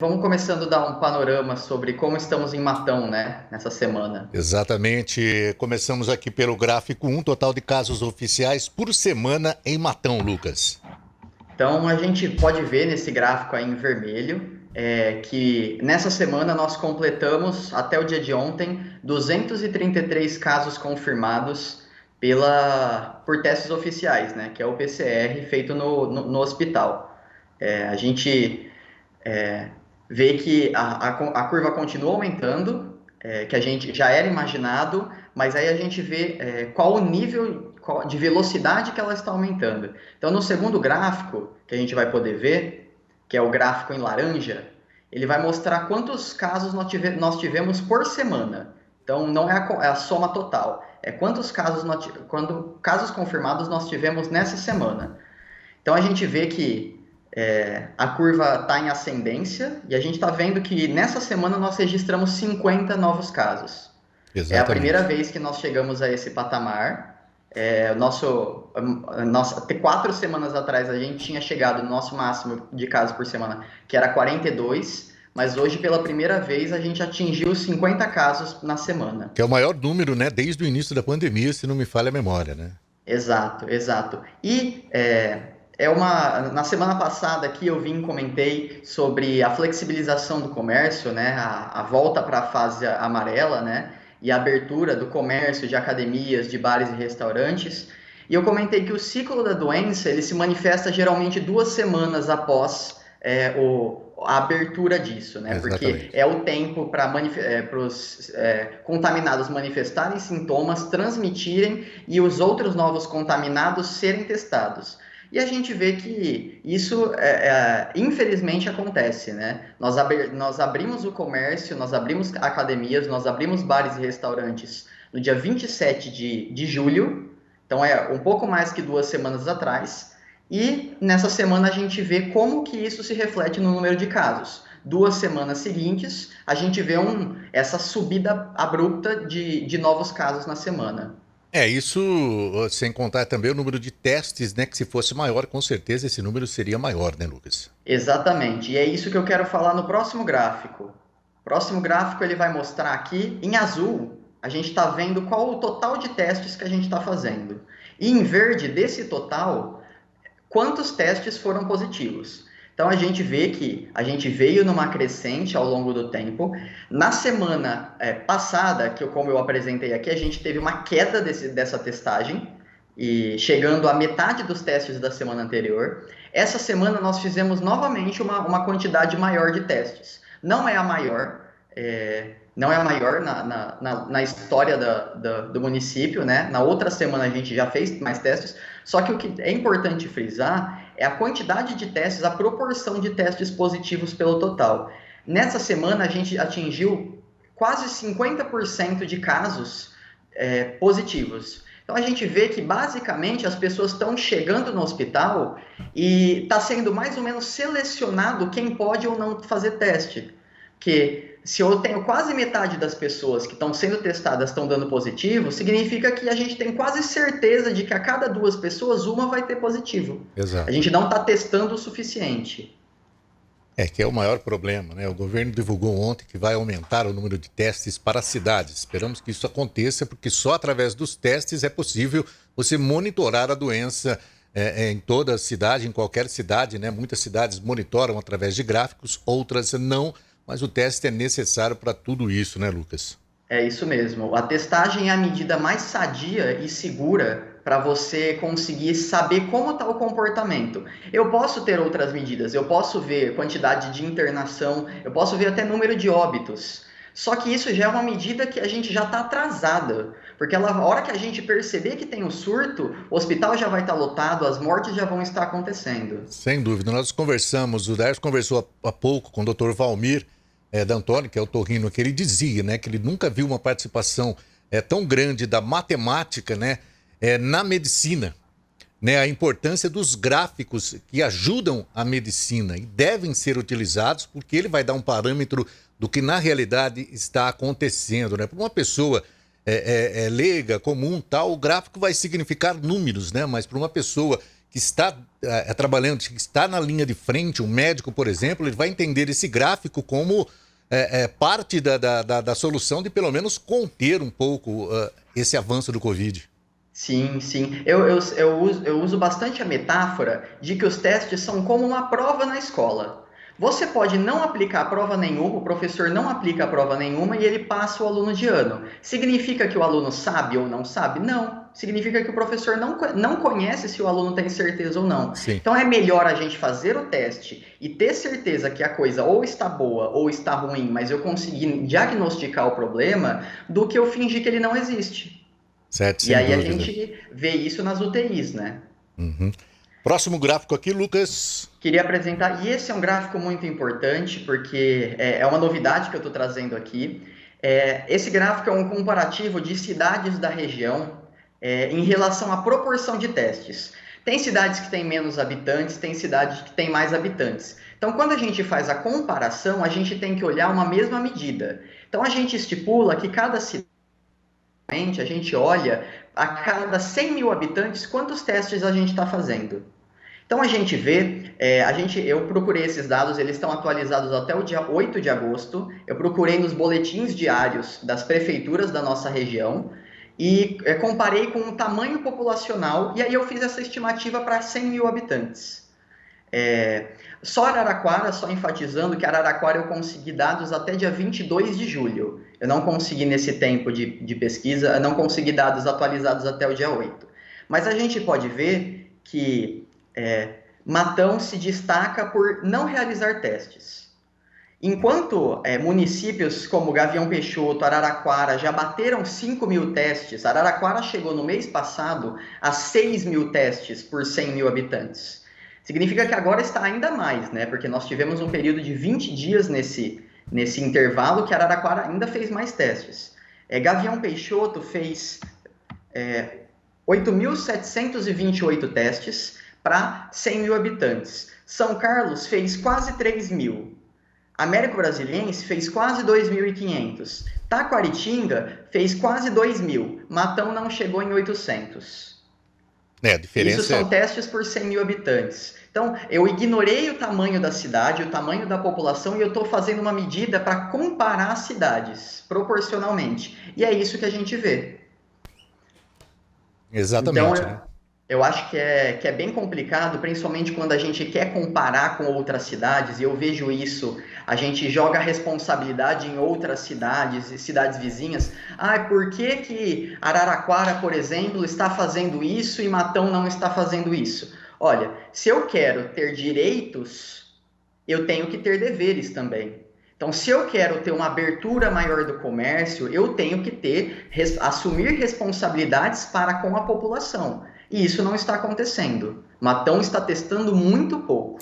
Vamos começando a dar um panorama sobre como estamos em Matão, né, nessa semana. Exatamente. Começamos aqui pelo gráfico um total de casos oficiais por semana em Matão, Lucas. Então, a gente pode ver nesse gráfico aí em vermelho que nessa semana nós completamos, até o dia de ontem, 233 casos confirmados por testes oficiais, né, que é o PCR feito no hospital. A gente vê que a curva continua aumentando, que a gente já era imaginado, mas aí a gente vê qual o nível de velocidade que ela está aumentando. Então, no segundo gráfico, que a gente vai poder ver, que é o gráfico em laranja, ele vai mostrar quantos casos nós tivemos por semana. Então, não é a soma total, é quantos casos confirmados nós tivemos nessa semana. Então a gente vê que a curva está em ascendência e a gente está vendo que nessa semana nós registramos 50 novos casos. É a primeira Exatamente. vez que nós chegamos a esse patamar. Até 4 semanas atrás a gente tinha chegado no nosso máximo de casos por semana, que era 42, mas hoje pela primeira vez a gente atingiu 50 casos na semana. Que é o maior número, né, desde o início da pandemia, se não me falha a memória, né? Exato, exato. Na semana passada aqui eu comentei sobre a flexibilização do comércio, né? A volta para a fase amarela, né? E a abertura do comércio de academias, de bares e restaurantes. E eu comentei que o ciclo da doença ele se manifesta geralmente 2 semanas após a abertura disso, né? Porque Exatamente. é o tempo para os contaminados manifestarem sintomas, transmitirem e os outros novos contaminados serem testados. E a gente vê que isso, infelizmente, acontece, né? Nós abrimos o comércio, nós abrimos academias, nós abrimos bares e restaurantes no dia 27 de julho, então é um pouco mais que 2 semanas atrás, e nessa semana a gente vê como que isso se reflete no número de casos. 2 semanas seguintes, a gente vê essa subida abrupta de novos casos na semana. É, isso sem contar também o número de testes, né, que se fosse maior, com certeza esse número seria maior, né, Lucas? Exatamente, e é isso que eu quero falar no próximo gráfico. O próximo gráfico ele vai mostrar aqui, em azul, a gente está vendo qual o total de testes que a gente está fazendo. E em verde, desse total, quantos testes foram positivos. Então a gente vê que a gente veio numa crescente ao longo do tempo. Na semana passada, como eu apresentei aqui, a gente teve uma queda dessa testagem, e chegando à metade dos testes da semana anterior. Essa semana nós fizemos novamente uma quantidade maior de testes. Não é a maior, não é a maior na história do município, né? Na outra semana a gente já fez mais testes, só que o que é importante frisar é a quantidade de testes, a proporção de testes positivos pelo total. Nessa semana a gente atingiu quase 50% de casos positivos. Então a gente vê que basicamente as pessoas estão chegando no hospital e está sendo mais ou menos selecionado quem pode ou não fazer teste. Que se eu tenho quase metade das pessoas que estão sendo testadas estão dando positivo, significa que a gente tem quase certeza de que a cada 2 pessoas, uma vai ter positivo. A Exato. gente não está testando o suficiente. É que é o maior problema, né? O governo divulgou ontem que vai aumentar o número de testes para as cidades. Esperamos que isso aconteça, porque só através dos testes é possível você monitorar a doença em toda a cidade, em qualquer cidade, né? Muitas cidades monitoram através de gráficos, outras não, mas o teste é necessário para tudo isso, né, Lucas? É isso mesmo. A testagem é a medida mais sadia e segura para você conseguir saber como está o comportamento. Eu posso ter outras medidas, eu posso ver quantidade de internação, eu posso ver até número de óbitos. Só que isso já é uma medida que a gente já está atrasada, porque a hora que a gente perceber que tem o surto, o hospital já vai estar lotado, as mortes já vão estar acontecendo. Sem dúvida. Nós conversamos, o Décio conversou há pouco com o Dr. Valmir D'Antoni, que é o torrino, que ele dizia, né, que ele nunca viu uma participação tão grande da matemática, né, na medicina, né, a importância dos gráficos que ajudam a medicina e devem ser utilizados porque ele vai dar um parâmetro do que na realidade está acontecendo, né? Para uma pessoa leiga, comum, tal, o gráfico vai significar números, né? Mas para uma pessoa que está trabalhando, que está na linha de frente, um médico, por exemplo, ele vai entender esse gráfico como parte da solução de pelo menos conter um pouco esse avanço do Covid. Sim, sim. Eu uso bastante a metáfora de que os testes são como uma prova na escola. Você pode não aplicar a prova nenhuma, o professor não aplica a prova nenhuma e ele passa o aluno de ano. Significa que o aluno sabe ou não sabe? Não. Significa que o professor não conhece se o aluno tem certeza ou não. Sim. Então é melhor a gente fazer o teste e ter certeza que a coisa ou está boa ou está ruim, mas eu consegui diagnosticar o problema, do que eu fingir que ele não existe. Certo, E sem aí a dúvida. gente vê isso nas UTIs, né? Uhum. Próximo gráfico aqui, Lucas. Queria apresentar, e esse é um gráfico muito importante, porque é uma novidade que eu estou trazendo aqui. Esse gráfico é um comparativo de cidades da região em relação à proporção de testes. Tem cidades que têm menos habitantes, tem cidades que têm mais habitantes. Então, quando a gente faz a comparação, a gente tem que olhar uma mesma medida. Então, a gente estipula que cada cidade, a gente olha a cada 100 mil habitantes quantos testes a gente está fazendo. Então a gente vê, eu procurei esses dados, eles estão atualizados até o dia 8 de agosto. Eu procurei nos boletins diários das prefeituras da nossa região e comparei com o tamanho populacional, e aí eu fiz essa estimativa para 100 mil habitantes. Só Araraquara, só enfatizando que Araraquara eu consegui dados até dia 22 de julho. Eu não consegui nesse tempo de pesquisa, eu não consegui dados atualizados até o dia 8. Mas a gente pode ver que Matão se destaca por não realizar testes. Enquanto municípios como Gavião Peixoto, Araraquara já bateram 5 mil testes, Araraquara chegou no mês passado a 6 mil testes por 100 mil habitantes. Significa que agora está ainda mais, né? Porque nós tivemos um período de 20 dias nesse intervalo que Araraquara ainda fez mais testes. Gavião Peixoto fez 8.728 testes para 100 mil habitantes. São Carlos fez quase 3 mil. Américo Brasiliense fez quase 2.500. Taquaritinga fez quase 2 mil. Matão não chegou em 800. A diferença Isso são testes por 100 mil habitantes. Então, eu ignorei o tamanho da cidade, o tamanho da população, e eu estou fazendo uma medida para comparar as cidades, proporcionalmente. E é isso que a gente vê. Exatamente, Então, né? eu acho que é bem complicado, principalmente quando a gente quer comparar com outras cidades, e eu vejo isso, a gente joga a responsabilidade em outras cidades e cidades vizinhas. Por que Araraquara, por exemplo, está fazendo isso e Matão não está fazendo isso? Olha, se eu quero ter direitos, eu tenho que ter deveres também. Então, se eu quero ter uma abertura maior do comércio, eu tenho que assumir responsabilidades para com a população. E isso não está acontecendo. Matão está testando muito pouco.